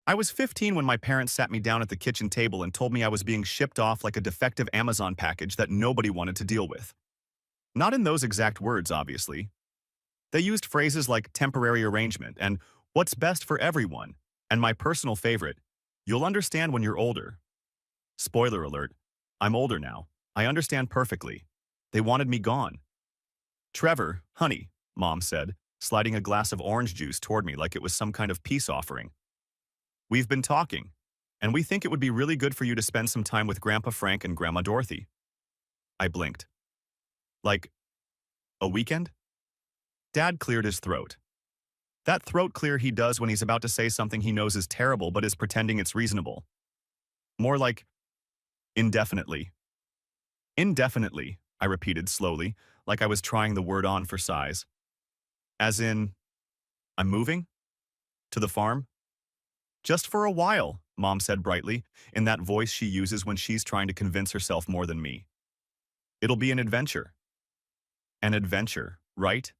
I was 15 when my parents sat me down at the kitchen table and told me I was being shipped off like a defective Amazon package that nobody wanted to deal with. Not in those exact words, obviously. They used phrases like temporary arrangement and what's best for everyone, and my personal favorite, you'll understand when you're older. Spoiler alert, I'm older now. I understand perfectly. They wanted me gone. Trevor, honey, Mom said, sliding a glass of orange juice toward me like it was some kind of peace offering. We've been talking, and we think it would be really good for you to spend some time with Grandpa Frank and Grandma Dorothy. I blinked. Like, a weekend? Dad cleared his throat. That throat clear he does when he's about to say something he knows is terrible but is pretending it's reasonable. More like, indefinitely. Indefinitely, I repeated slowly, like I was trying the word on for size. As in, I'm moving? To the farm? Just for a while, Mom said brightly, in that voice she uses when she's trying to convince herself more than me. It'll be an adventure. An adventure, right?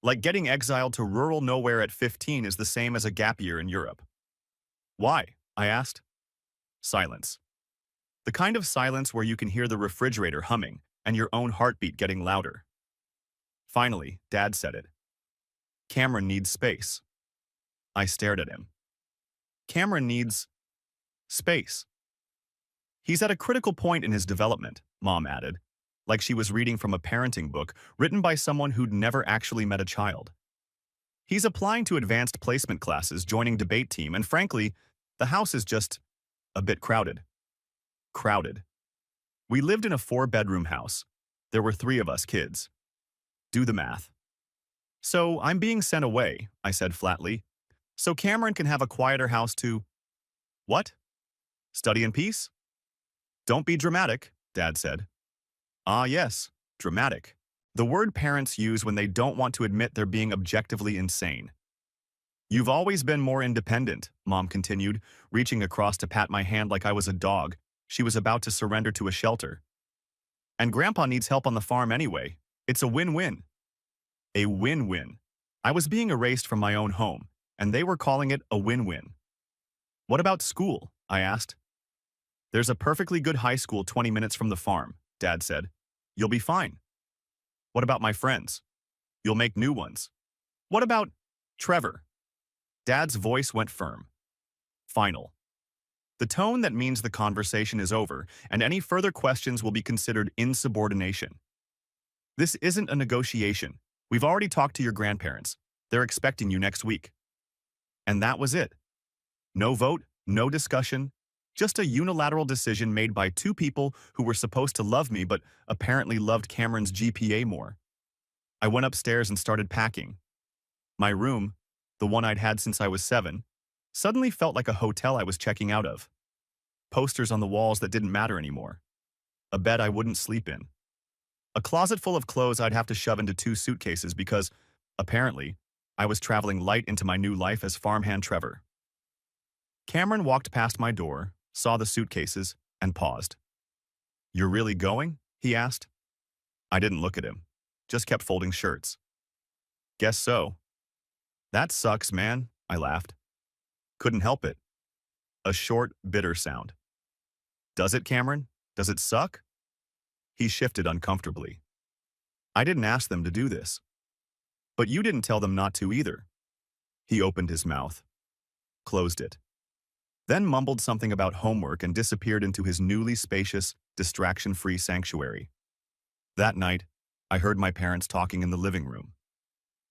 Like getting exiled to rural nowhere at 15 is the same as a gap year in Europe. Why? I asked. Silence. The kind of silence where you can hear the refrigerator humming and your own heartbeat getting louder. Finally, Dad said it. Cameron needs space. I stared at him. Cameron needs space. He's at a critical point in his development, Mom added, like she was reading from a parenting book written by someone who'd never actually met a child. He's applying to advanced placement classes, joining debate team, and frankly, the house is just a bit crowded. Crowded. We lived in a 4-bedroom house. There were 3 of us kids. Do the math. So I'm being sent away, I said flatly, so Cameron can have a quieter house to… What? Study in peace? Don't be dramatic, Dad said. Ah, yes, dramatic. The word parents use when they don't want to admit they're being objectively insane. You've always been more independent, Mom continued, reaching across to pat my hand like I was a dog. She was about to surrender to a shelter. And Grandpa needs help on the farm anyway. It's a win-win. A win-win. I was being erased from my own home, and they were calling it a win-win. What about school? I asked. There's a perfectly good high school 20 minutes from the farm, Dad said. You'll be fine. What about my friends? You'll make new ones. What about Trevor? Dad's voice went firm. Final. The tone that means the conversation is over, and any further questions will be considered insubordination. This isn't a negotiation. We've already talked to your grandparents. They're expecting you next week. And that was it. No vote, no discussion, just a unilateral decision made by 2 people who were supposed to love me but apparently loved Cameron's GPA more. I went upstairs and started packing. My room, the one I'd had since I was 7, suddenly felt like a hotel I was checking out of. Posters on the walls that didn't matter anymore. A bed I wouldn't sleep in. A closet full of clothes I'd have to shove into 2 suitcases because, apparently, I was traveling light into my new life as farmhand Trevor. Cameron walked past my door, saw the suitcases, and paused. You're really going? He asked. I didn't look at him, just kept folding shirts. Guess so. That sucks, man, I laughed. Couldn't help it. A short, bitter sound. Does it, Cameron? Does it suck? He shifted uncomfortably. I didn't ask them to do this. But you didn't tell them not to either. He opened his mouth, closed it, then mumbled something about homework and disappeared into his newly spacious, distraction-free sanctuary. That night, I heard my parents talking in the living room.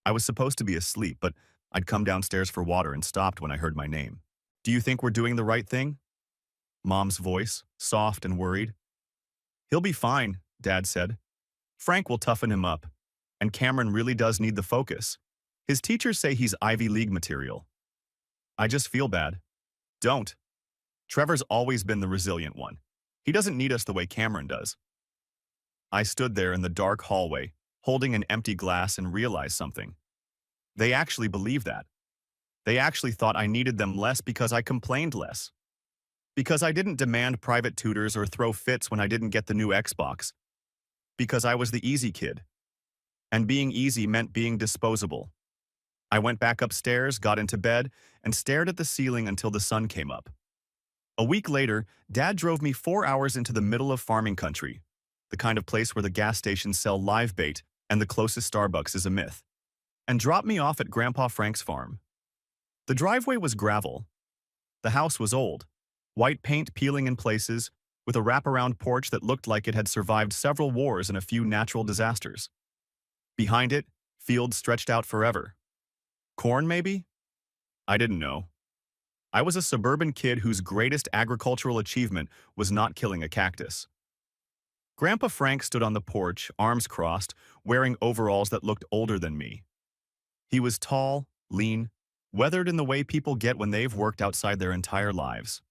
I was supposed to be asleep, but I'd come downstairs for water and stopped when I heard my name. Do you think we're doing the right thing? Mom's voice, soft and worried. He'll be fine, Dad said. Frank will toughen him up, and Cameron really does need the focus. His teachers say he's Ivy League material. I just feel bad. Don't. Trevor's always been the resilient one. He doesn't need us the way Cameron does. I stood there in the dark hallway, holding an empty glass and realized something. They actually believed that. They actually thought I needed them less because I complained less. Because I didn't demand private tutors or throw fits when I didn't get the new Xbox. Because I was the easy kid. And being easy meant being disposable. I went back upstairs, got into bed, and stared at the ceiling until the sun came up. A week later, Dad drove me 4 hours into the middle of farming country, the kind of place where the gas stations sell live bait and the closest Starbucks is a myth, and dropped me off at Grandpa Frank's farm. The driveway was gravel. The house was old, white paint peeling in places, with a wraparound porch that looked like it had survived several wars and a few natural disasters. Behind it, fields stretched out forever. Corn, maybe? I didn't know. I was a suburban kid whose greatest agricultural achievement was not killing a cactus. Grandpa Frank stood on the porch, arms crossed, wearing overalls that looked older than me. He was tall, lean, weathered in the way people get when they've worked outside their entire lives.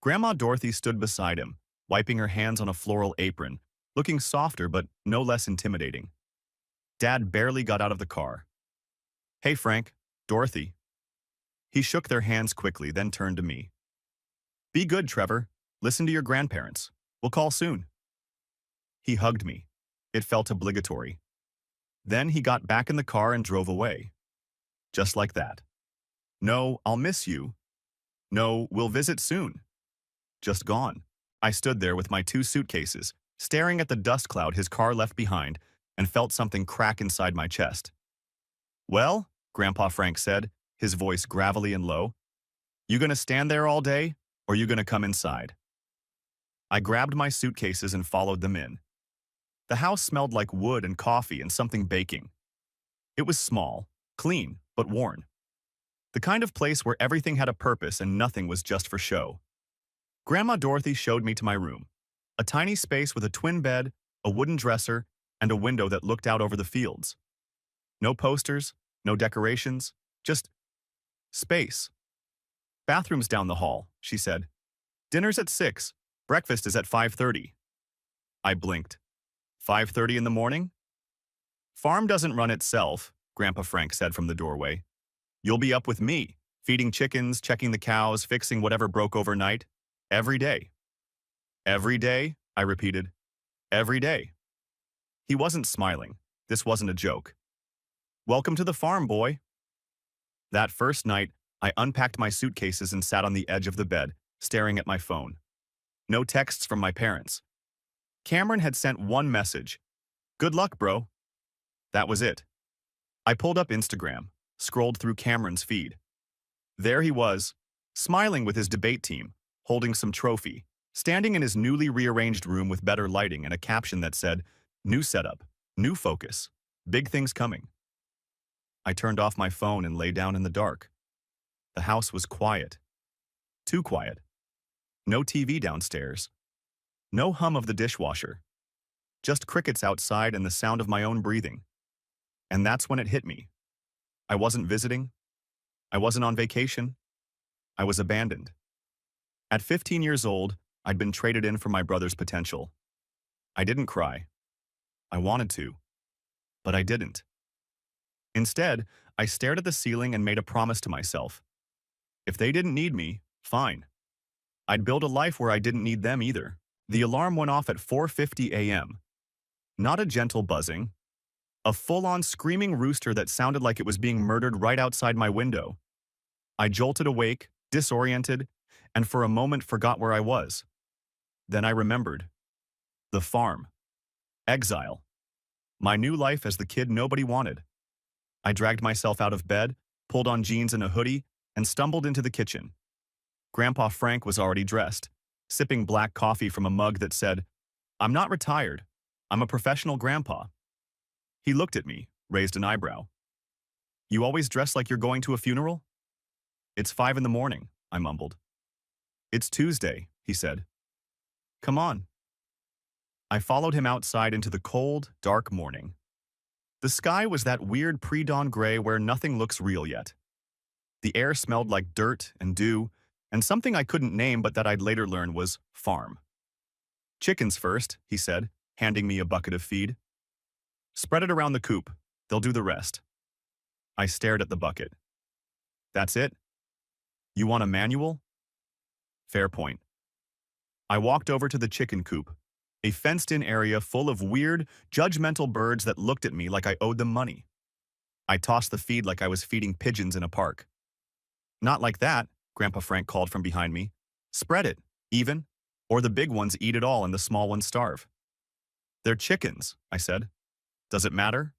Grandma Dorothy stood beside him, wiping her hands on a floral apron, looking softer but no less intimidating. Dad barely got out of the car. "Hey, Frank, Dorothy." He shook their hands quickly, then turned to me. "Be good, Trevor. Listen to your grandparents. We'll call soon." He hugged me. It felt obligatory. Then he got back in the car and drove away. Just like that. No, "I'll miss you." No, "We'll visit soon." Just gone. I stood there with my 2 suitcases, staring at the dust cloud his car left behind, and felt something crack inside my chest. "Well," Grandpa Frank said, his voice gravelly and low, "you gonna stand there all day, or you gonna come inside?" I grabbed my suitcases and followed them in. The house smelled like wood and coffee and something baking. It was small, clean, but worn. The kind of place where everything had a purpose and nothing was just for show. Grandma Dorothy showed me to my room, a tiny space with a twin bed, a wooden dresser, and a window that looked out over the fields. No posters, no decorations, just space. "Bathroom's down the hall," she said. "Dinner's at 6. Breakfast is at 5:30. I blinked. 5:30 in the morning? "Farm doesn't run itself," Grandpa Frank said from the doorway. "You'll be up with me, feeding chickens, checking the cows, fixing whatever broke overnight. Every day." "Every day?" I repeated. "Every day." He wasn't smiling. This wasn't a joke. "Welcome to the farm, boy." That first night, I unpacked my suitcases and sat on the edge of the bed, staring at my phone. No texts from my parents. Cameron had sent one message. "Good luck, bro." That was it. I pulled up Instagram, scrolled through Cameron's feed. There he was, smiling with his debate team, holding some trophy, standing in his newly rearranged room with better lighting and a caption that said, "New setup, new focus, big things coming." I turned off my phone and lay down in the dark. The house was quiet. Too quiet. No TV downstairs. No hum of the dishwasher. Just crickets outside and the sound of my own breathing. And that's when it hit me. I wasn't visiting. I wasn't on vacation. I was abandoned. At 15 years old, I'd been traded in for my brother's potential. I didn't cry. I wanted to. But I didn't. Instead, I stared at the ceiling and made a promise to myself. If they didn't need me, fine. I'd build a life where I didn't need them either. The alarm went off at 4:50 a.m. Not a gentle buzzing. A full-on screaming rooster that sounded like it was being murdered right outside my window. I jolted awake, disoriented, and for a moment forgot where I was. Then I remembered. The farm. Exile. My new life as the kid nobody wanted. I dragged myself out of bed, pulled on jeans and a hoodie, and stumbled into the kitchen. Grandpa Frank was already dressed, sipping black coffee from a mug that said, "I'm not retired. I'm a professional grandpa." He looked at me, raised an eyebrow. "You always dress like you're going to a funeral?" "It's 5 in the morning," I mumbled. "It's Tuesday," he said. "Come on." I followed him outside into the cold, dark morning. The sky was that weird pre-dawn gray where nothing looks real yet. The air smelled like dirt and dew, and something I couldn't name but that I'd later learn was farm. "Chickens first," he said, handing me a bucket of feed. "Spread it around the coop. They'll do the rest." I stared at the bucket. "That's it? You want a manual?" Fair point. I walked over to the chicken coop, a fenced-in area full of weird, judgmental birds that looked at me like I owed them money. I tossed the feed like I was feeding pigeons in a park. Not like that, Grandpa Frank called from behind me. Spread it, even, or the big ones eat it all and the small ones starve. They're chickens, I said. Does it matter?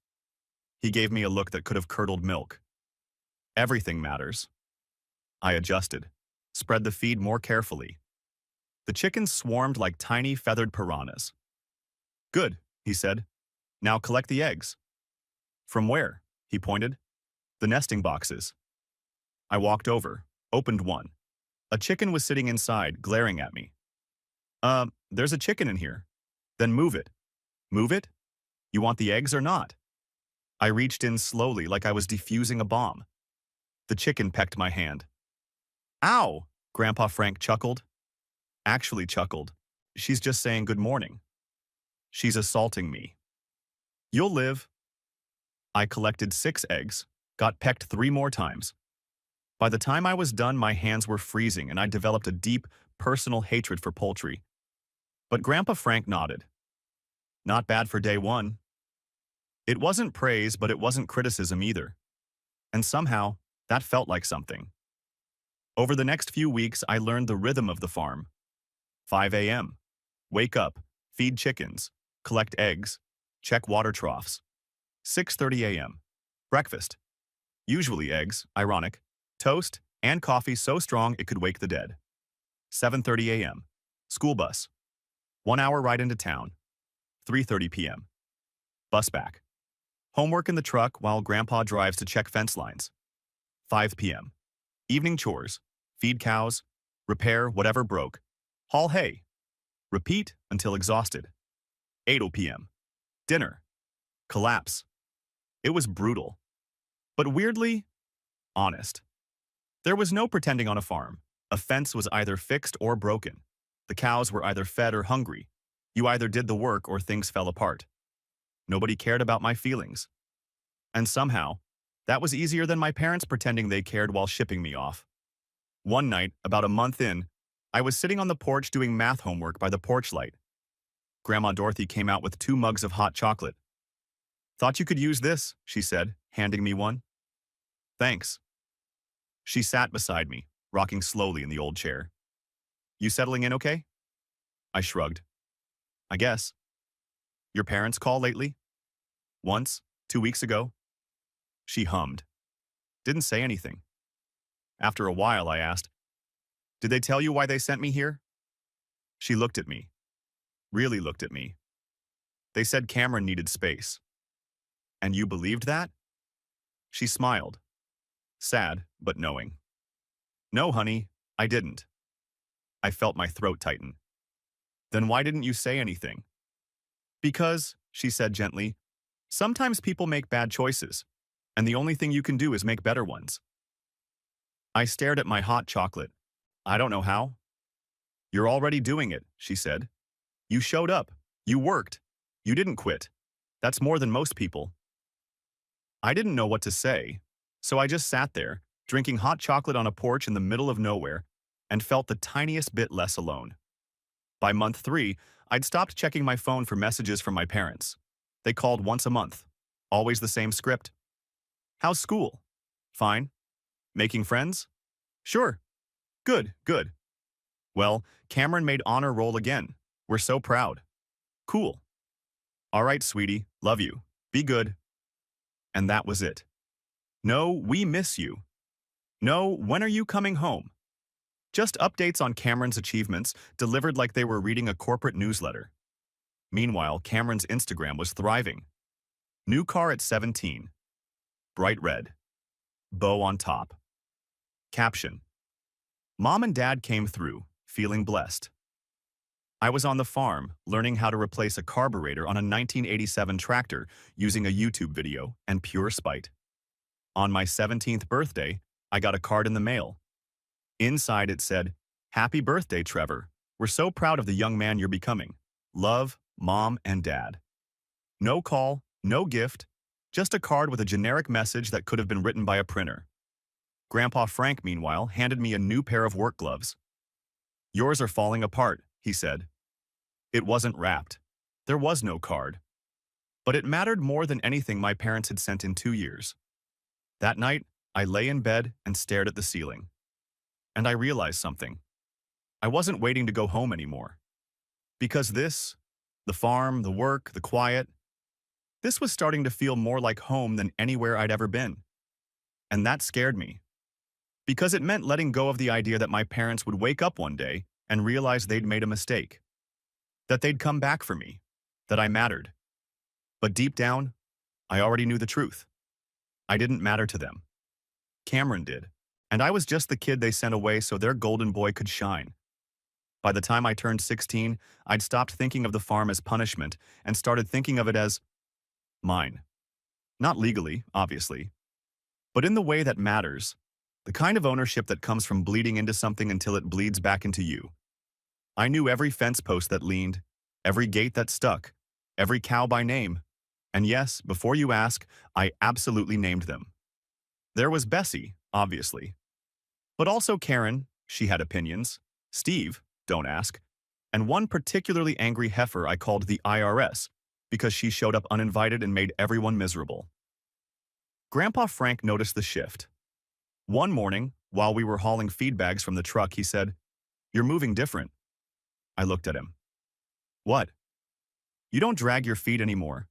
He gave me a look that could have curdled milk. Everything matters. I adjusted, spread the feed more carefully. The chickens swarmed like tiny feathered piranhas. Good, he said. Now collect the eggs. From where? He pointed. The nesting boxes. I walked over, opened one. A chicken was sitting inside, glaring at me. There's a chicken in here. Then move it. Move it? You want the eggs or not? I reached in slowly like I was defusing a bomb. The chicken pecked my hand. Ow! Grandpa Frank chuckled. Actually chuckled. She's just saying good morning. She's assaulting me. You'll live. I collected 6 eggs, got pecked 3 more times. By the time I was done, my hands were freezing and I developed a deep, personal hatred for poultry. But Grandpa Frank nodded. Not bad for day 1. It wasn't praise, but it wasn't criticism either. And somehow, that felt like something. Over the next few weeks, I learned the rhythm of the farm. 5 a.m. Wake up, feed chickens, collect eggs, check water troughs. 6:30 a.m. Breakfast. Usually eggs, ironic, toast, and coffee so strong it could wake the dead. 7:30 a.m. School bus. 1 hour ride into town. 3:30 p.m. Bus back. Homework in the truck while Grandpa drives to check fence lines. 5 p.m. Evening chores. Feed cows. Repair whatever broke. Haul hay. Repeat until exhausted. 8 p.m. Dinner. Collapse. It was brutal. But weirdly, honest. There was no pretending on a farm. A fence was either fixed or broken. The cows were either fed or hungry. You either did the work or things fell apart. Nobody cared about my feelings. And somehow, that was easier than my parents pretending they cared while shipping me off. One night, about a month in, I was sitting on the porch doing math homework by the porch light. Grandma Dorothy came out with 2 mugs of hot chocolate. Thought you could use this, she said, handing me one. Thanks. She sat beside me, rocking slowly in the old chair. You settling in okay? I shrugged. I guess. Your parents call lately? Once, 2 weeks ago. She hummed. Didn't say anything. After a while, I asked, Did they tell you why they sent me here? She looked at me. Really looked at me. They said Cameron needed space. And you believed that? She smiled. Sad, but knowing. No, honey, I didn't. I felt my throat tighten. Then why didn't you say anything? Because, she said gently, sometimes people make bad choices, and the only thing you can do is make better ones. I stared at my hot chocolate. I don't know how. You're already doing it, she said. You showed up. You worked. You didn't quit. That's more than most people. I didn't know what to say, so I just sat there, drinking hot chocolate on a porch in the middle of nowhere, and felt the tiniest bit less alone. By month 3, I'd stopped checking my phone for messages from my parents. They called once a month. Always the same script. How's school? Fine. Making friends? Sure. Good, good. Well, Cameron made honor roll again. We're so proud. Cool. All right, sweetie. Love you. Be good. And that was it. No, we miss you. No, when are you coming home? Just updates on Cameron's achievements, delivered like they were reading a corporate newsletter. Meanwhile, Cameron's Instagram was thriving. New car at 17. Bright red. Bow on top. Caption. Mom and Dad came through, feeling blessed. I was on the farm, learning how to replace a carburetor on a 1987 tractor using a YouTube video and pure spite. On my 17th birthday, I got a card in the mail. Inside it said, Happy birthday, Trevor. We're so proud of the young man you're becoming. Love, Mom and Dad. No call, no gift, just a card with a generic message that could have been written by a printer. Grandpa Frank, meanwhile, handed me a new pair of work gloves. Yours are falling apart, he said. It wasn't wrapped. There was no card. But it mattered more than anything my parents had sent in 2 years. That night, I lay in bed and stared at the ceiling. And I realized something. I wasn't waiting to go home anymore. Because this, the farm, the work, the quiet, this was starting to feel more like home than anywhere I'd ever been. And that scared me. Because it meant letting go of the idea that my parents would wake up one day and realize they'd made a mistake. That they'd come back for me. That I mattered. But deep down, I already knew the truth. I didn't matter to them. Cameron did. And I was just the kid they sent away so their golden boy could shine. By the time I turned 16, I'd stopped thinking of the farm as punishment and started thinking of it as mine. Not legally, obviously, but in the way that matters, the kind of ownership that comes from bleeding into something until it bleeds back into you. I knew every fence post that leaned, every gate that stuck, every cow by name. And yes, before you ask, I absolutely named them. There was Bessie, obviously. But also Karen, she had opinions. Steve, don't ask. And one particularly angry heifer I called the IRS because she showed up uninvited and made everyone miserable. Grandpa Frank noticed the shift. One morning, while we were hauling feed bags from the truck, he said, "You're moving different." I looked at him. "What?" "You don't drag your feet anymore.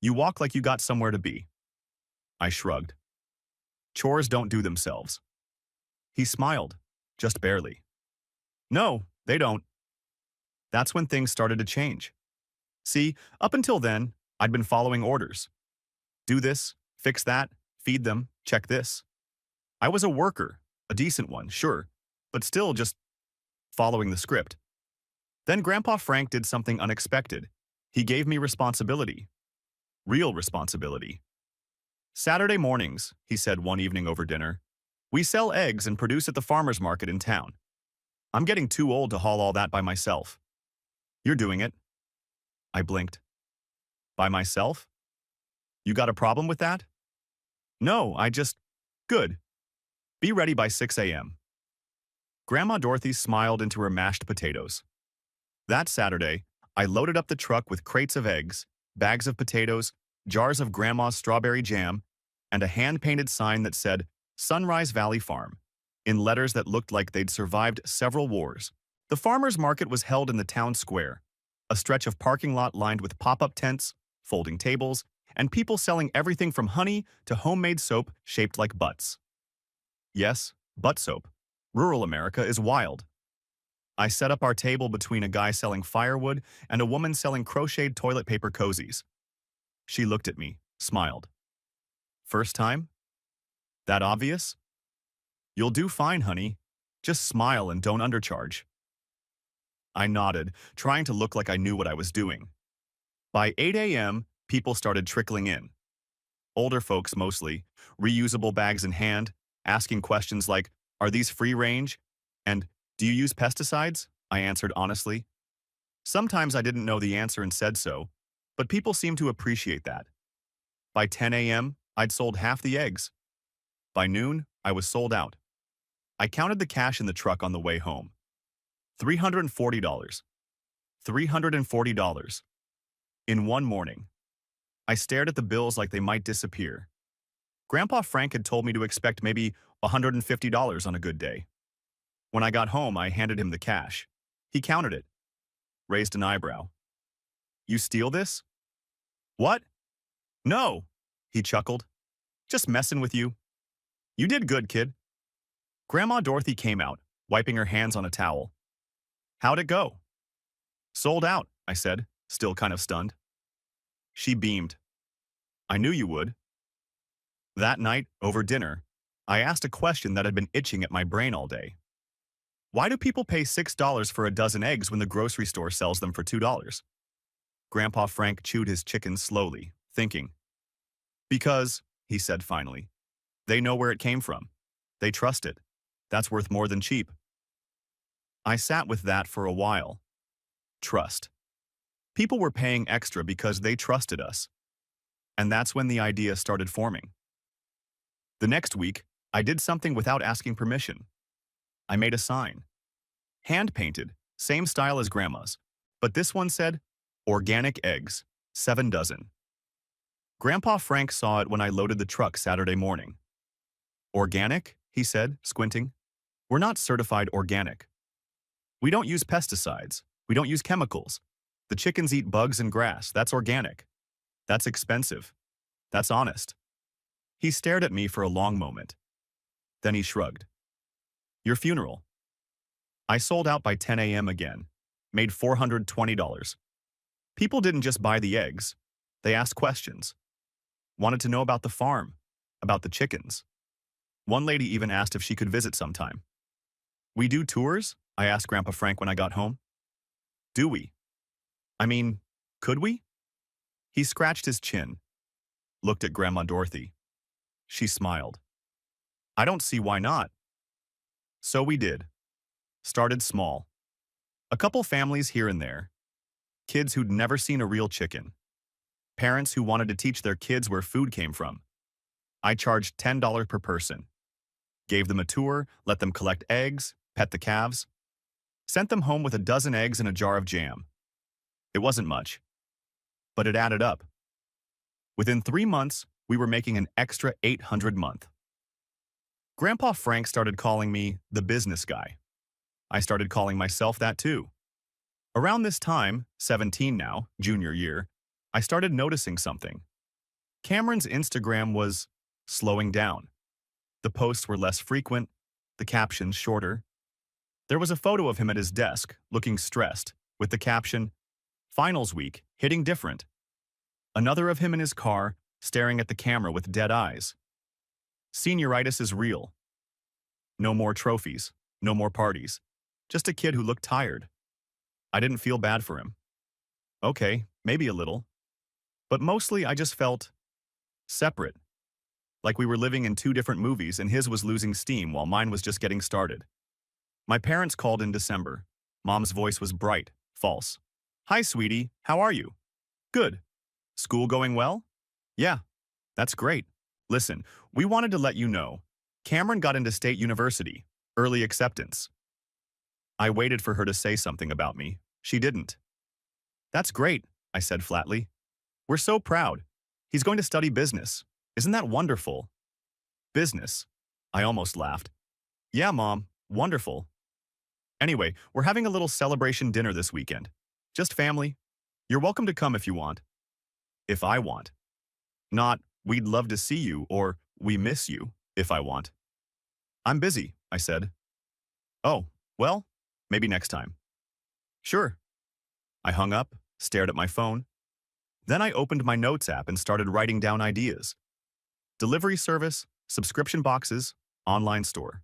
You walk like you got somewhere to be." I shrugged. "Chores don't do themselves." He smiled, just barely. "No, they don't." That's when things started to change. See, up until then, I'd been following orders. Do this, fix that, feed them, check this. I was a worker, a decent one, sure, but still just following the script. Then Grandpa Frank did something unexpected. He gave me responsibility. Real responsibility. "Saturday mornings," he said one evening over dinner, "we sell eggs and produce at the farmer's market in town. I'm getting too old to haul all that by myself. You're doing it." I blinked. "By myself? You got a problem with that?" "No, Good. Be ready by 6 a.m. Grandma Dorothy smiled into her mashed potatoes. That Saturday, I loaded up the truck with crates of eggs, bags of potatoes, jars of Grandma's strawberry jam, and a hand-painted sign that said, "Sunrise Valley Farm," in letters that looked like they'd survived several wars. The farmer's market was held in the town square, a stretch of parking lot lined with pop-up tents, folding tables, and people selling everything from honey to homemade soap shaped like butts. Yes, butt soap. Rural America is wild. I set up our table between a guy selling firewood and a woman selling crocheted toilet paper cozies. She looked at me, smiled. "First time? That obvious?" "You'll do fine, honey. Just smile and don't undercharge." I nodded, trying to look like I knew what I was doing. By 8 a.m., people started trickling in. Older folks mostly, reusable bags in hand, asking questions like, "Are these free range?" and "Do you use pesticides?" I answered honestly. Sometimes I didn't know the answer and said so, but people seemed to appreciate that. By 10 a.m., I'd sold half the eggs. By noon, I was sold out. I counted the cash in the truck on the way home. $340. $340. In one morning. I stared at the bills like they might disappear. Grandpa Frank had told me to expect maybe $150 on a good day. When I got home, I handed him the cash. He counted it. Raised an eyebrow. "You steal this?" "What?" "No," he chuckled. "Just messing with you. You did good, kid." Grandma Dorothy came out, wiping her hands on a towel. "How'd it go?" "Sold out," I said, still kind of stunned. She beamed. "I knew you would." That night, over dinner, I asked a question that had been itching at my brain all day. Why do people pay $6 for a dozen eggs when the grocery store sells them for $2? Grandpa Frank chewed his chicken slowly, thinking. "Because," he said finally, "they know where it came from. They trust it. That's worth more than cheap." I sat with that for a while. Trust. People were paying extra because they trusted us. And that's when the idea started forming. The next week, I did something without asking permission. I made a sign. Hand-painted, same style as Grandma's, but this one said, "Organic eggs, 7 dozen." Grandpa Frank saw it when I loaded the truck Saturday morning. Organic? He said, squinting. We're not certified organic. We don't use pesticides. We don't use chemicals. The chickens eat bugs and grass. That's organic. That's expensive. That's honest. He stared at me for a long moment. Then he shrugged. Your funeral. I sold out by 10 a.m. again. Made $420. People didn't just buy the eggs. They asked questions. Wanted to know about the farm, about the chickens. One lady even asked if she could visit sometime. We do tours? I asked Grandpa Frank when I got home. Do we? I mean, could we? He scratched his chin, looked at Grandma Dorothy. She smiled. I don't see why not. So we did. Started small. A couple families here and there. Kids who'd never seen a real chicken. Parents who wanted to teach their kids where food came from. I charged $10 per person. Gave them a tour, let them collect eggs, pet the calves. Sent them home with a dozen eggs and a jar of jam. It wasn't much, but it added up. Within 3 months, we were making an extra $800 a month. Grandpa Frank started calling me the business guy. I started calling myself that too. Around this time, 17 now, junior year, I started noticing something. Cameron's Instagram was slowing down. The posts were less frequent, the captions shorter. There was a photo of him at his desk, looking stressed, with the caption, "Finals week, hitting different." Another of him in his car, staring at the camera with dead eyes. Senioritis is real. No more trophies, no more parties. Just a kid who looked tired. I didn't feel bad for him. Okay, maybe a little. But mostly I just felt separate. Like we were living in 2 different movies and his was losing steam while mine was just getting started. My parents called in December. Mom's voice was bright, false. Hi, sweetie, how are you? Good. School going well? Yeah, that's great. Listen, we wanted to let you know. Cameron got into State University, early acceptance. I waited for her to say something about me. She didn't. That's great, I said flatly. We're so proud. He's going to study business. Isn't that wonderful? Business. I almost laughed. Yeah, Mom, wonderful. Anyway, we're having a little celebration dinner this weekend. Just family. You're welcome to come if you want. If I want. Not, we'd love to see you or we miss you, if I want. I'm busy, I said. Oh, well, maybe next time. Sure. I hung up, stared at my phone. Then I opened my notes app and started writing down ideas. Delivery service, subscription boxes, online store.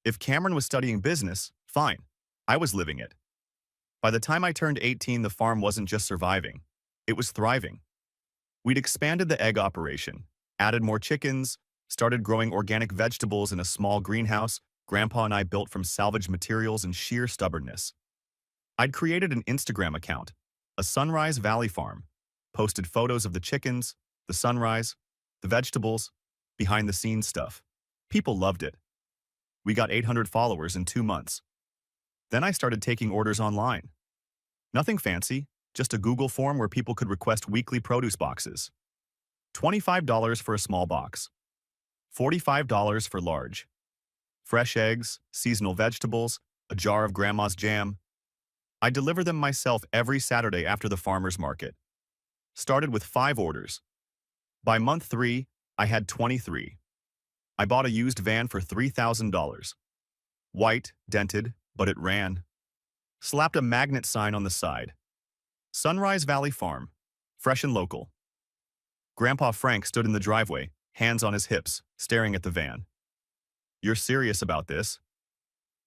If Cameron was studying business, fine. I was living it. By the time I turned 18, the farm wasn't just surviving. It was thriving. We'd expanded the egg operation, added more chickens, started growing organic vegetables in a small greenhouse Grandpa and I built from salvaged materials and sheer stubbornness. I'd created an Instagram account, a Sunrise Valley Farm, posted photos of the chickens, the sunrise, the vegetables, behind-the-scenes stuff. People loved it. We got 800 followers in 2 months. Then I started taking orders online. Nothing fancy, just a Google form where people could request weekly produce boxes. $25 for a small box. $45 for large. Fresh eggs, seasonal vegetables, a jar of Grandma's jam. I deliver them myself every Saturday after the farmer's market. Started with 5 orders. By month 3, I had 23. I bought a used van for $3,000. White, dented, but it ran. Slapped a magnet sign on the side. Sunrise Valley Farm, fresh and local. Grandpa Frank stood in the driveway, hands on his hips, staring at the van. You're serious about this?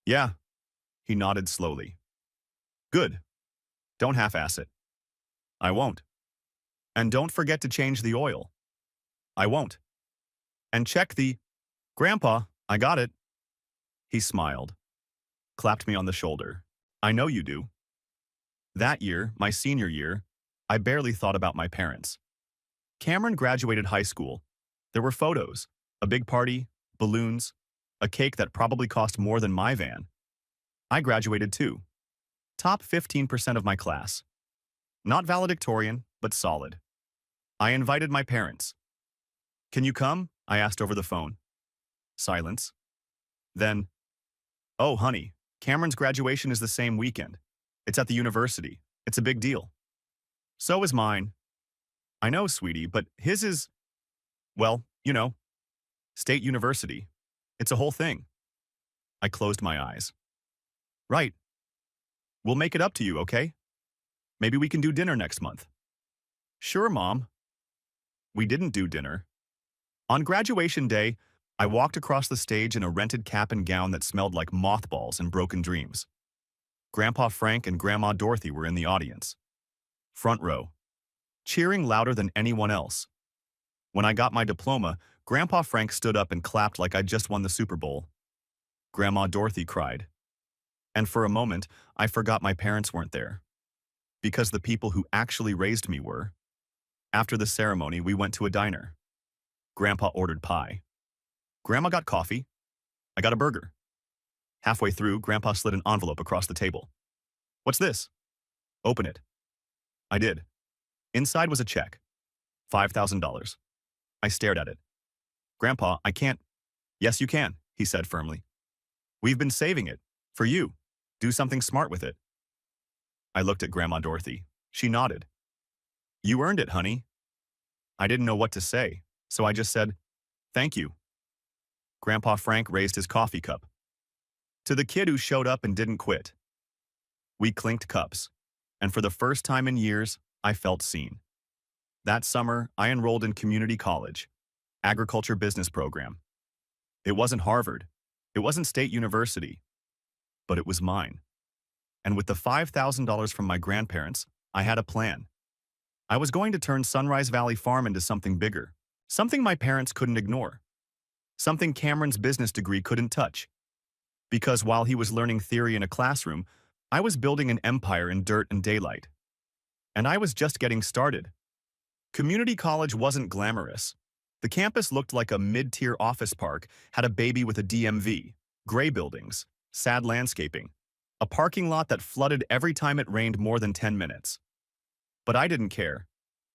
Yeah. He nodded slowly. Good. Don't half-ass it. I won't. And don't forget to change the oil. I won't. And check the... Grandpa, I got it. He smiled. Clapped me on the shoulder. I know you do. That year, my senior year, I barely thought about my parents. Cameron graduated high school. There were photos, a big party, balloons, a cake that probably cost more than my van. I graduated too. Top 15% of my class. Not valedictorian, but solid. I invited my parents. Can you come? I asked over the phone. Silence. Then, oh, honey, Cameron's graduation is the same weekend. It's at the university. It's a big deal. So is mine. I know, sweetie, but his is, well, State University. It's a whole thing. I closed my eyes. Right. We'll make it up to you, okay? Maybe we can do dinner next month. Sure, Mom. We didn't do dinner. On graduation day, I walked across the stage in a rented cap and gown that smelled like mothballs and broken dreams. Grandpa Frank and Grandma Dorothy were in the audience. Front row. Cheering louder than anyone else. When I got my diploma, Grandpa Frank stood up and clapped like I'd just won the Super Bowl. Grandma Dorothy cried. And for a moment, I forgot my parents weren't there. Because the people who actually raised me were. After the ceremony, we went to a diner. Grandpa ordered pie. Grandma got coffee. I got a burger. Halfway through, Grandpa slid an envelope across the table. What's this? Open it. I did. Inside was a check. $5,000. I stared at it. Grandpa, I can't. Yes, you can, he said firmly. We've been saving it. For you. Do something smart with it. I looked at Grandma Dorothy. She nodded. You earned it, honey. I didn't know what to say, so I just said, thank you. Grandpa Frank raised his coffee cup. To the kid who showed up and didn't quit. We clinked cups, and for the first time in years, I felt seen. That summer, I enrolled in community college, agriculture business program. It wasn't Harvard. It wasn't State University. But it was mine. And with the $5,000 from my grandparents, I had a plan. I was going to turn Sunrise Valley Farm into something bigger, something my parents couldn't ignore, something Cameron's business degree couldn't touch. Because while he was learning theory in a classroom, I was building an empire in dirt and daylight. And I was just getting started. Community college wasn't glamorous. The campus looked like a mid-tier office park, had a baby with a DMV, gray buildings, sad landscaping, a parking lot that flooded every time it rained more than 10 minutes. But I didn't care,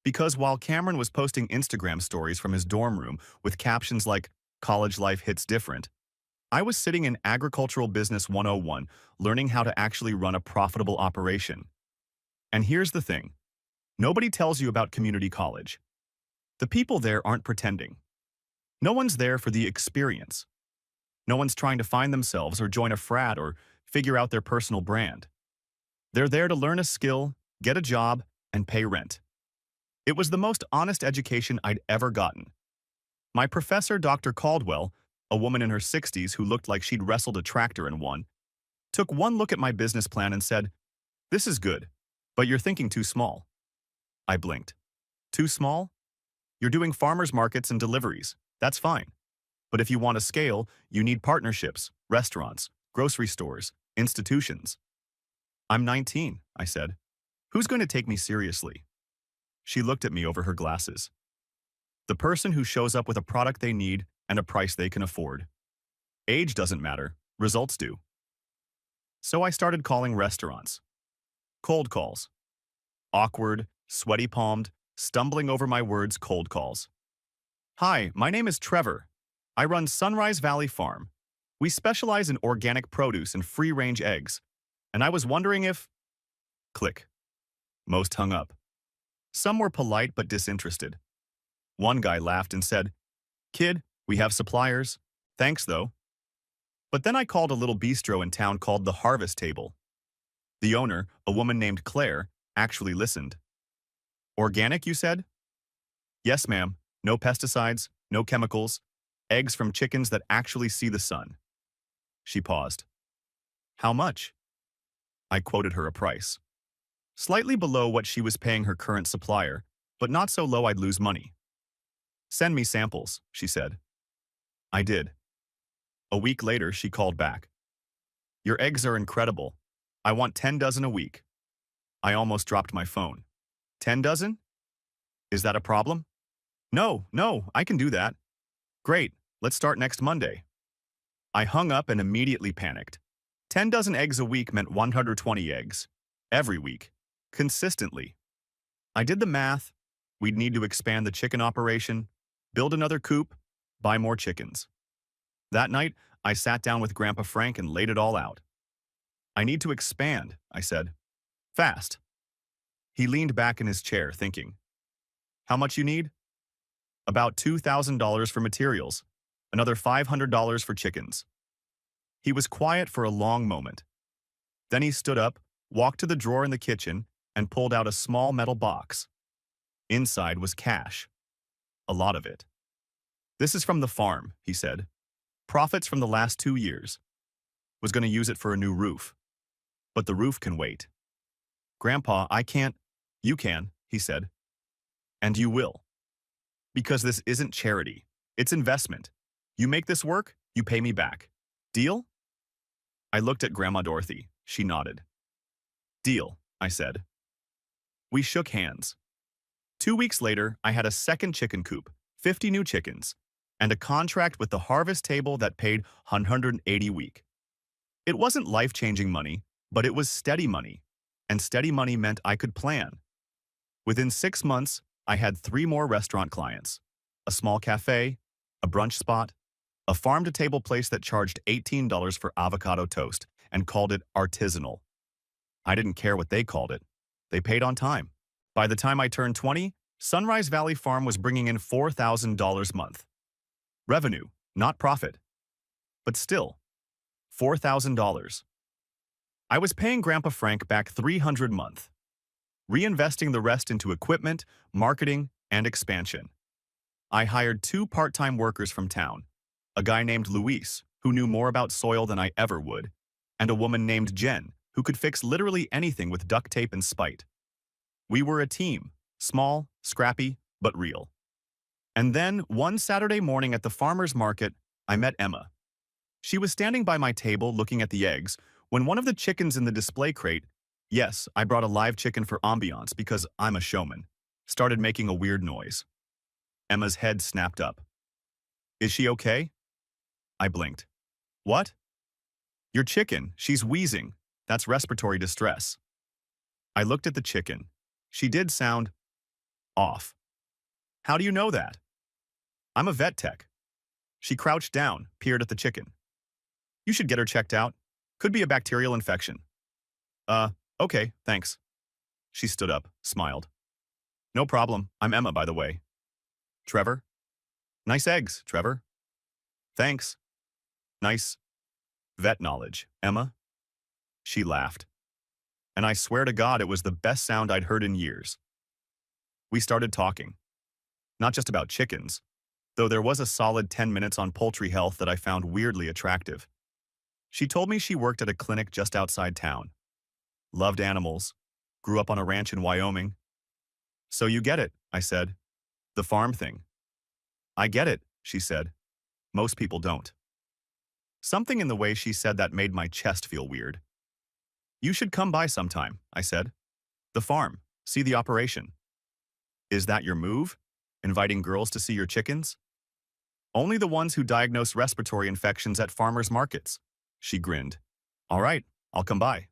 because while Cameron was posting Instagram stories from his dorm room with captions like, "College life hits different," I was sitting in Agricultural Business 101, learning how to actually run a profitable operation. And here's the thing. Nobody tells you about community college. The people there aren't pretending. No one's there for the experience. No one's trying to find themselves or join a frat or figure out their personal brand. They're there to learn a skill, get a job, and pay rent. It was the most honest education I'd ever gotten. My professor, Dr. Caldwell, a woman in her 60s who looked like she'd wrestled a tractor and won, took one look at my business plan and said, "This is good, but you're thinking too small." I blinked. Too small? You're doing farmers markets and deliveries. That's fine. But if you want to scale, you need partnerships, restaurants, grocery stores, institutions. I'm 19, I said. Who's going to take me seriously? She looked at me over her glasses. The person who shows up with a product they need and a price they can afford. Age doesn't matter, results do. So I started calling restaurants. Cold calls. Awkward, sweaty-palmed, stumbling over my words cold calls. Hi, my name is Trevor. I run Sunrise Valley Farm. We specialize in organic produce and free-range eggs. And I was wondering if... Click. Most hung up. Some were polite but disinterested. One guy laughed and said, "Kid, we have suppliers. Thanks, though." But then I called a little bistro in town called the Harvest Table. The owner, a woman named Claire, actually listened. "Organic, you said?" "Yes, ma'am. No pesticides, no chemicals. Eggs from chickens that actually see the sun." She paused. "How much?" I quoted her a price. Slightly below what she was paying her current supplier, but not so low I'd lose money. "Send me samples," she said. I did. A week later, she called back. "Your eggs are incredible. I want 10 dozen a week." I almost dropped my phone. 10 dozen? Is that a problem? No, I can do that. Great, let's start next Monday. I hung up and immediately panicked. 10 dozen eggs a week meant 120 eggs. Every week. Consistently. I did the math. We'd need to expand the chicken operation, build another coop, buy more chickens. That night, I sat down with Grandpa Frank and laid it all out. I need to expand, I said. Fast. He leaned back in his chair, thinking. How much you need? About $2,000 for materials, another $500 for chickens. He was quiet for a long moment. Then he stood up, walked to the drawer in the kitchen, and pulled out a small metal box. Inside was cash. A lot of it. This is from the farm, he said. Profits from the last 2 years. Was going to use it for a new roof. But the roof can wait. Grandpa, I can't. You can, he said. And you will. Because this isn't charity. It's investment. You make this work, you pay me back. Deal? I looked at Grandma Dorothy. She nodded. Deal, I said. We shook hands. 2 weeks later, I had a second chicken coop, 50 new chickens, and a contract with the harvest table that paid 180 a week. It wasn't life-changing money, but it was steady money, and steady money meant I could plan. Within 6 months, I had 3 more restaurant clients, a small cafe, a brunch spot, a farm-to-table place that charged $18 for avocado toast and called it artisanal. I didn't care what they called it. They paid on time. By the time I turned 20, Sunrise Valley Farm was bringing in $4,000 a month. Revenue, not profit. But still, $4,000. I was paying Grandpa Frank back $300 a month, reinvesting the rest into equipment, marketing, and expansion. I hired 2 part-time workers from town, a guy named Luis, who knew more about soil than I ever would, and a woman named Jen, who could fix literally anything with duct tape and spite. We were a team, small, scrappy, but real. And then, one Saturday morning at the farmer's market, I met Emma. She was standing by my table looking at the eggs when one of the chickens in the display crate, yes, I brought a live chicken for ambiance because I'm a showman, started making a weird noise. Emma's head snapped up. Is she okay? I blinked. What? Your chicken, she's wheezing. That's respiratory distress. I looked at the chicken. She did sound off. How do you know that? I'm a vet tech. She crouched down, peered at the chicken. You should get her checked out. Could be a bacterial infection. Okay, thanks. She stood up, smiled. No problem. I'm Emma, by the way. Trevor? Nice eggs, Trevor. Thanks. Nice vet knowledge, Emma. She laughed. And I swear to God it was the best sound I'd heard in years. We started talking. Not just about chickens, though there was a solid 10 minutes on poultry health that I found weirdly attractive. She told me she worked at a clinic just outside town. Loved animals. Grew up on a ranch in Wyoming. So you get it, I said. The farm thing. I get it, she said. Most people don't. Something in the way she said that made my chest feel weird. You should come by sometime, I said. The farm. See the operation. Is that your move? Inviting girls to see your chickens? Only the ones who diagnose respiratory infections at farmers' markets. She grinned. All right, I'll come by.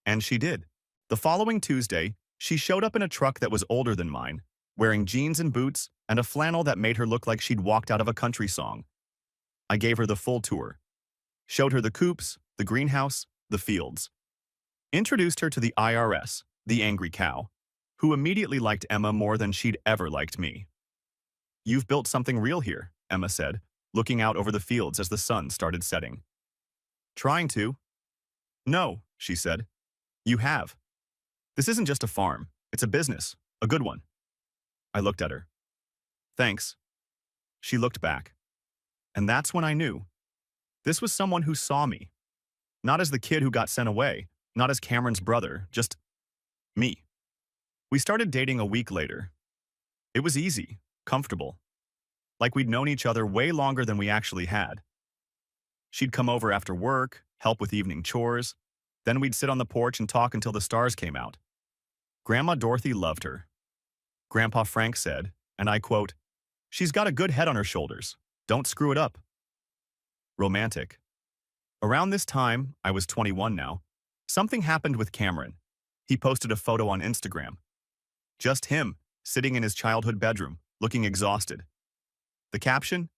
And she did. The following Tuesday, she showed up in a truck that was older than mine, wearing jeans and boots and a flannel that made her look like she'd walked out of a country song. I gave her the full tour. Showed her the coops, the greenhouse, the fields. Introduced her to the IRS, the angry cow, who immediately liked Emma more than she'd ever liked me. You've built something real here, Emma said, looking out over the fields as the sun started setting. Trying to. No, she said. You have. This isn't just a farm. It's a business. A good one. I looked at her. Thanks. She looked back. And that's when I knew. This was someone who saw me. Not as the kid who got sent away, not as Cameron's brother, just me. We started dating a week later. It was easy, comfortable. Like we'd known each other way longer than we actually had. She'd come over after work, help with evening chores. Then we'd sit on the porch and talk until the stars came out. Grandma Dorothy loved her. Grandpa Frank said, and I quote, "She's got a good head on her shoulders. Don't screw it up." Romantic. Around this time, I was 21 now, something happened with Cameron. He posted a photo on Instagram. Just him, sitting in his childhood bedroom, looking exhausted. The caption?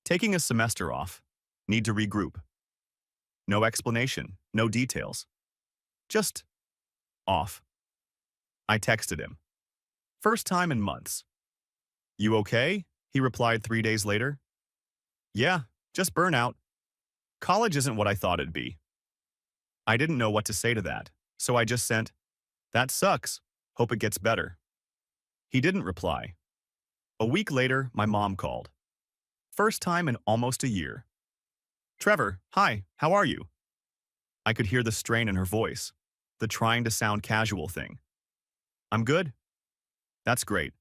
Taking a semester off. Need to regroup. No explanation, no details. Just off. I texted him. First time in months. You okay? He replied 3 days later. Yeah, just burnout. College isn't what I thought it'd be. I didn't know what to say to that, so I just sent, that sucks. Hope it gets better. He didn't reply. A week later, my mom called. First time in almost a year. Trevor, hi, how are you? I could hear the strain in her voice, the trying to sound casual thing. I'm good. That's great.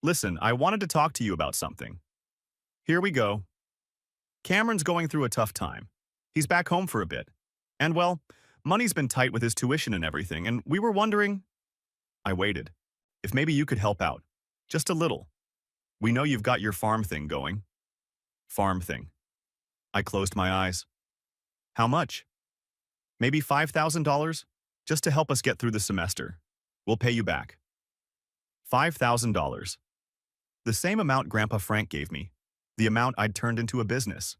Listen, I wanted to talk to you about something. Here we go. Cameron's going through a tough time. He's back home for a bit. And well, money's been tight with his tuition and everything, and we were wondering… I waited. If maybe you could help out. Just a little. We know you've got your farm thing going. Farm thing. I closed my eyes. How much? Maybe $5,000? Just to help us get through the semester. We'll pay you back. $5,000. The same amount Grandpa Frank gave me. The amount I'd turned into a business.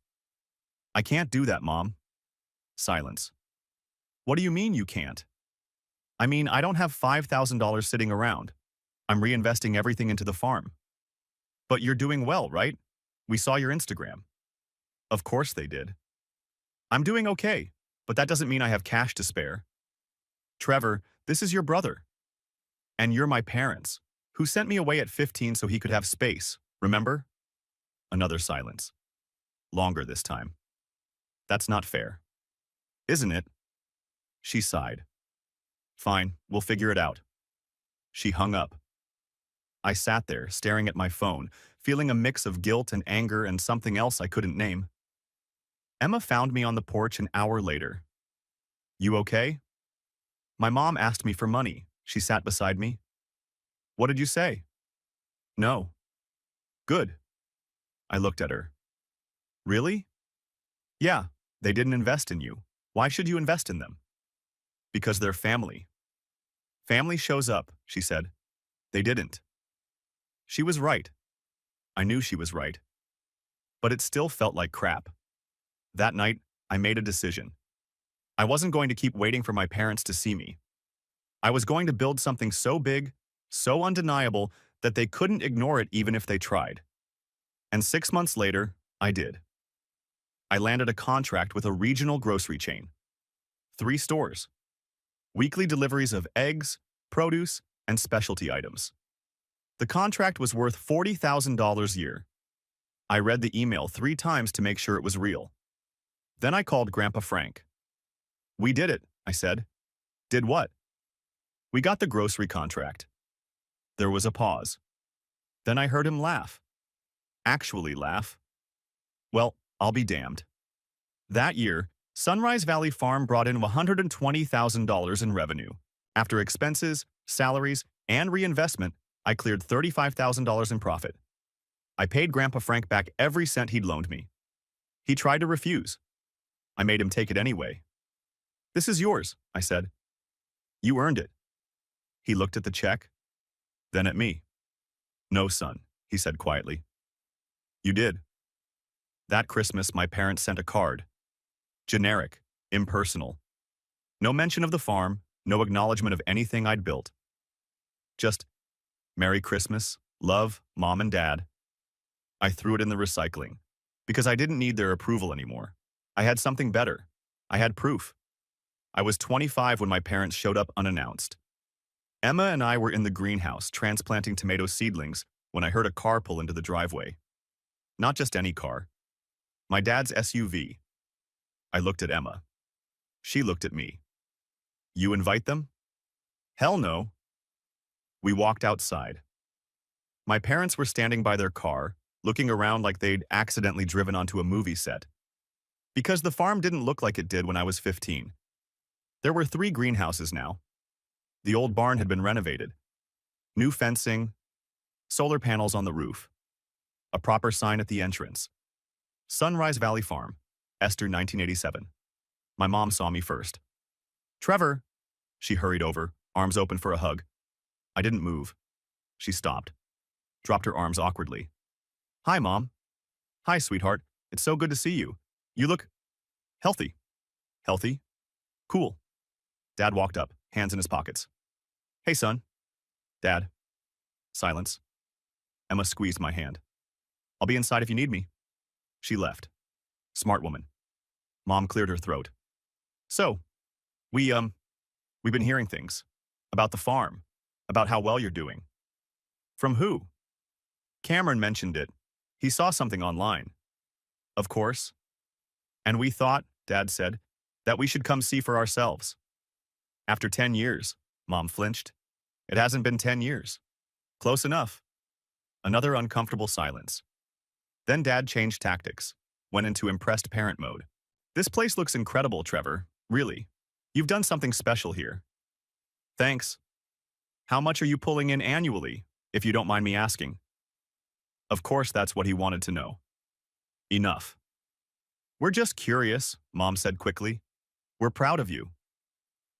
I can't do that, Mom. Silence. What do you mean you can't? I mean, I don't have $5,000 sitting around. I'm reinvesting everything into the farm. But you're doing well, right? We saw your Instagram. Of course they did. I'm doing okay, but that doesn't mean I have cash to spare. Trevor, this is your brother. And you're my parents, who sent me away at 15 so he could have space, remember? Another silence. Longer this time. That's not fair. Isn't it? She sighed. Fine, we'll figure it out. She hung up. I sat there, staring at my phone, feeling a mix of guilt and anger and something else I couldn't name. Emma found me on the porch an hour later. You okay? My mom asked me for money. She sat beside me. What did you say? No. Good. I looked at her. Really? Yeah, they didn't invest in you. Why should you invest in them? Because they're family. Family shows up, she said. They didn't. She was right. I knew she was right. But it still felt like crap. That night, I made a decision. I wasn't going to keep waiting for my parents to see me. I was going to build something so big, so undeniable, that they couldn't ignore it even if they tried. And 6 months later, I did. I landed a contract with a regional grocery chain. 3 stores. Weekly deliveries of eggs, produce, and specialty items. The contract was worth $40,000 a year. I read the email 3 times to make sure it was real. Then I called Grandpa Frank. We did it, I said. Did what? We got the grocery contract. There was a pause. Then I heard him laugh. Actually laugh. Well, I'll be damned. That year, Sunrise Valley Farm brought in $120,000 in revenue. After expenses, salaries, and reinvestment, I cleared $35,000 in profit. I paid Grandpa Frank back every cent he'd loaned me. He tried to refuse. I made him take it anyway. This is yours, I said. You earned it. He looked at the check, then at me. No, son, he said quietly. You did. That Christmas, my parents sent a card. Generic, impersonal. No mention of the farm, no acknowledgement of anything I'd built. Just, Merry Christmas, love, Mom and Dad. I threw it in the recycling, because I didn't need their approval anymore. I had something better. I had proof. I was 25 when my parents showed up unannounced. Emma and I were in the greenhouse transplanting tomato seedlings when I heard a car pull into the driveway. Not just any car. My dad's SUV. I looked at Emma. She looked at me. You invite them? Hell no. We walked outside. My parents were standing by their car, looking around like they'd accidentally driven onto a movie set. Because the farm didn't look like it did when I was 15. There were 3 greenhouses now. The old barn had been renovated. New fencing, solar panels on the roof, a proper sign at the entrance. Sunrise Valley Farm, Esther 1987. My mom saw me first. Trevor! She hurried over, arms open for a hug. I didn't move. She stopped, dropped her arms awkwardly. Hi, Mom. Hi, sweetheart. It's so good to see you. You look healthy. Healthy? Cool. Dad walked up, hands in his pockets. Hey, son. Dad. Silence. Emma squeezed my hand. I'll be inside if you need me. She left. Smart woman. Mom cleared her throat. So, we've been hearing things. About the farm. About how well you're doing. From who? Cameron mentioned it. He saw something online. Of course. And we thought, Dad said, that we should come see for ourselves. After 10 years, Mom flinched. It hasn't been 10 years. Close enough. Another uncomfortable silence. Then Dad changed tactics, went into impressed parent mode. This place looks incredible, Trevor. Really. You've done something special here. Thanks. How much are you pulling in annually, if you don't mind me asking? Of course, that's what he wanted to know. Enough. We're just curious, Mom said quickly. We're proud of you.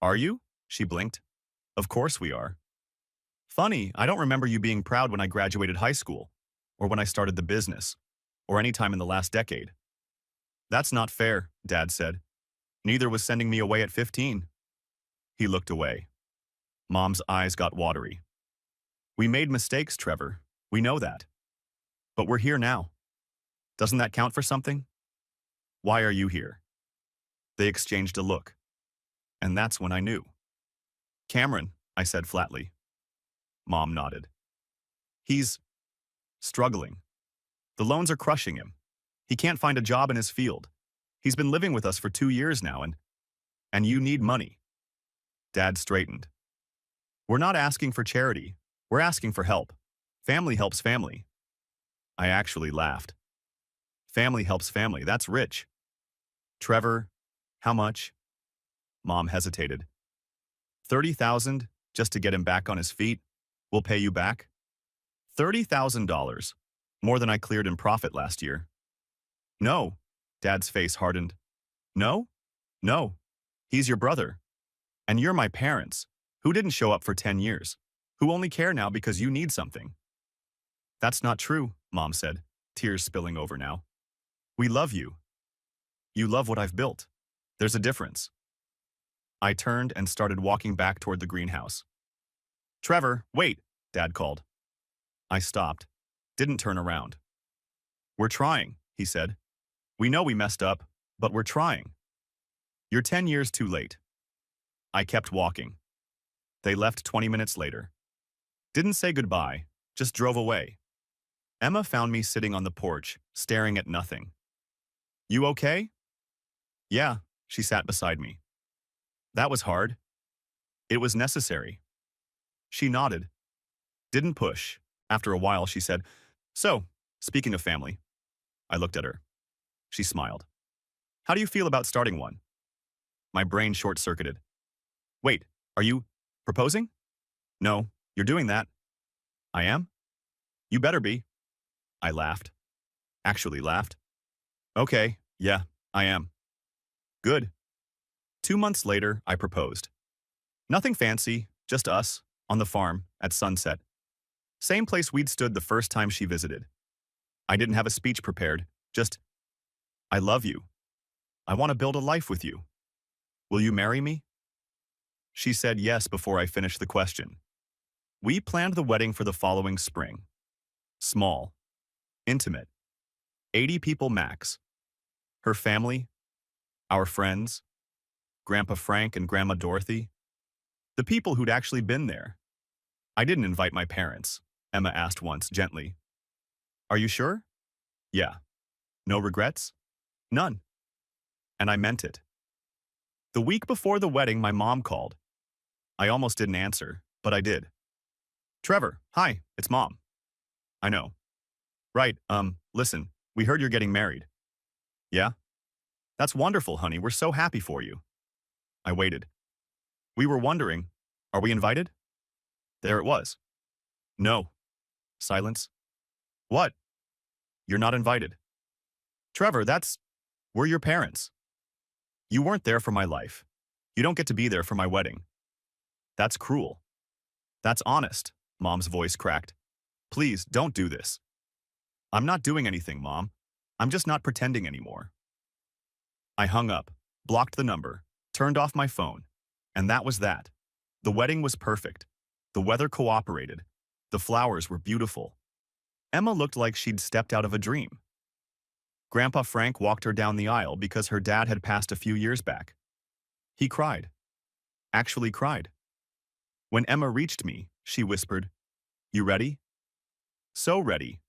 Are you? She blinked. Of course we are. Funny, I don't remember you being proud when I graduated high school, or when I started the business, or any time in the last decade. That's not fair, Dad said. Neither was sending me away at 15. He looked away. Mom's eyes got watery. We made mistakes, Trevor. We know that. But we're here now. Doesn't that count for something? Why are you here? They exchanged a look. And that's when I knew. Cameron, I said flatly. Mom nodded. He's struggling. The loans are crushing him. He can't find a job in his field. He's been living with us for 2 years now, and you need money. Dad straightened. We're not asking for charity. We're asking for help. Family helps family. I actually laughed. Family helps family, that's rich. Trevor, how much? Mom hesitated. 30,000 just to get him back on his feet. We'll pay you back. $30,000, more than I cleared in profit last year. No, Dad's face hardened. No? No. He's your brother. And you're my parents, who didn't show up for 10 years, who only care now because you need something. That's not true, Mom said, tears spilling over now. We love you. You love what I've built. There's a difference. I turned and started walking back toward the greenhouse. Trevor, wait, Dad called. I stopped, didn't turn around. We're trying, he said. We know we messed up, but we're trying. You're 10 years too late. I kept walking. They left 20 minutes later. Didn't say goodbye, just drove away. Emma found me sitting on the porch, staring at nothing. You okay? Yeah, she sat beside me. That was hard. It was necessary. She nodded. Didn't push. After a while, she said, So, speaking of family. I looked at her. She smiled. How do you feel about starting one? My brain short-circuited. Wait, are you proposing? No, you're doing that. I am? You better be. I laughed. Actually laughed. Okay, yeah, I am. Good. 2 months later, I proposed. Nothing fancy, just us, on the farm, at sunset. Same place we'd stood the first time she visited. I didn't have a speech prepared, just, I love you. I want to build a life with you. Will you marry me? She said yes before I finished the question. We planned the wedding for the following spring. Small. Intimate. 80 people max. Her family. Our friends. Grandpa Frank and Grandma Dorothy. The people who'd actually been there. I didn't invite my parents, Emma asked once gently. Are you sure? Yeah. No regrets? None. And I meant it. The week before the wedding, my mom called. I almost didn't answer, but I did. Trevor, hi, it's Mom. I know. Right, listen, we heard you're getting married. Yeah? That's wonderful, honey, we're so happy for you. I waited. We were wondering, are we invited? There it was. No. Silence. What? You're not invited. Trevor, we're your parents. You weren't there for my life. You don't get to be there for my wedding. That's cruel. That's honest, Mom's voice cracked. Please, don't do this. I'm not doing anything, Mom. I'm just not pretending anymore. I hung up, blocked the number, turned off my phone, and that was that. The wedding was perfect. The weather cooperated. The flowers were beautiful. Emma looked like she'd stepped out of a dream. Grandpa Frank walked her down the aisle because her dad had passed a few years back. He cried. Actually cried. When Emma reached me, she whispered, "You ready?" So ready.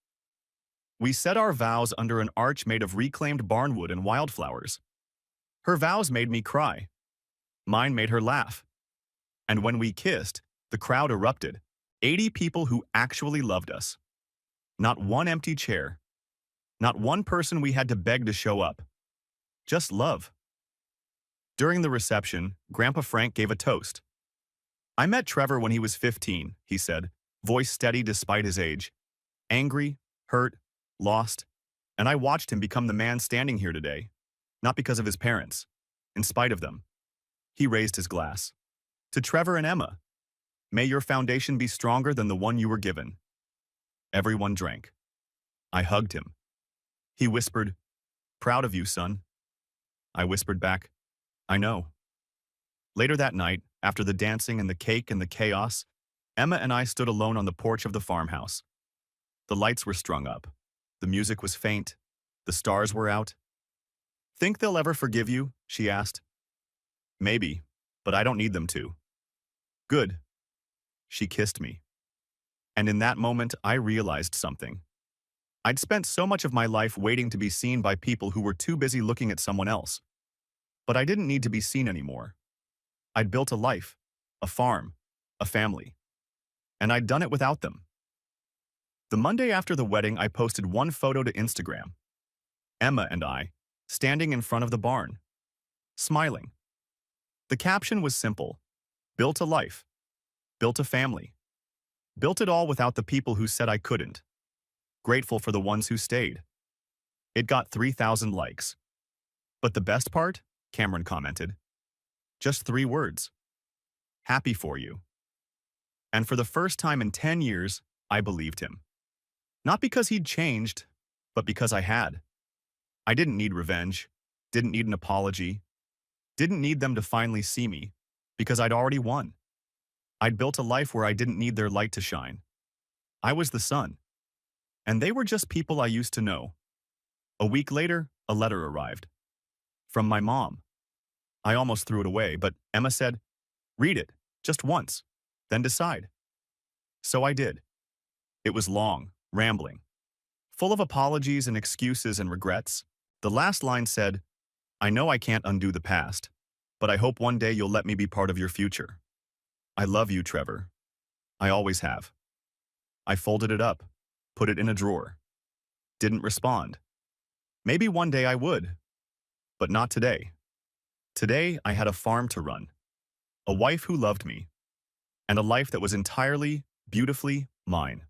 We said our vows under an arch made of reclaimed barnwood and wildflowers. Her vows made me cry. Mine made her laugh. And when we kissed, the crowd erupted. 80 people who actually loved us. Not one empty chair. Not one person we had to beg to show up. Just love. During the reception, Grandpa Frank gave a toast. "I met Trevor when he was 15, he said, voice steady despite his age. Angry, hurt, lost, and I watched him become the man standing here today. Not because of his parents, in spite of them." He raised his glass. "To Trevor and Emma, may your foundation be stronger than the one you were given." Everyone drank. I hugged him. He whispered, "Proud of you, son." I whispered back, "I know." Later that night, after the dancing and the cake and the chaos, Emma and I stood alone on the porch of the farmhouse. The lights were strung up. The music was faint. The stars were out. "Think they'll ever forgive you?" she asked. "Maybe, but I don't need them to." "Good." She kissed me. And in that moment, I realized something. I'd spent so much of my life waiting to be seen by people who were too busy looking at someone else. But I didn't need to be seen anymore. I'd built a life, a farm, a family. And I'd done it without them. The Monday after the wedding, I posted one photo to Instagram. Emma and I, standing in front of the barn, smiling. The caption was simple: built a life, built a family. Built it all without the people who said I couldn't. Grateful for the ones who stayed. It got 3,000 likes. But the best part? Cameron commented. Just 3 words. Happy for you. And for the first time in 10 years, I believed him. Not because he'd changed, but because I had. I didn't need revenge, didn't need an apology, didn't need them to finally see me, because I'd already won. I'd built a life where I didn't need their light to shine. I was the sun. And they were just people I used to know. A week later, a letter arrived. From my mom. I almost threw it away, but Emma said, "Read it, just once, then decide." So I did. It was long, rambling, full of apologies and excuses and regrets. The last line said, "I know I can't undo the past, but I hope one day you'll let me be part of your future. I love you, Trevor. I always have." I folded it up, put it in a drawer. Didn't respond. Maybe one day I would, but not today. Today, I had a farm to run, a wife who loved me, and a life that was entirely, beautifully mine.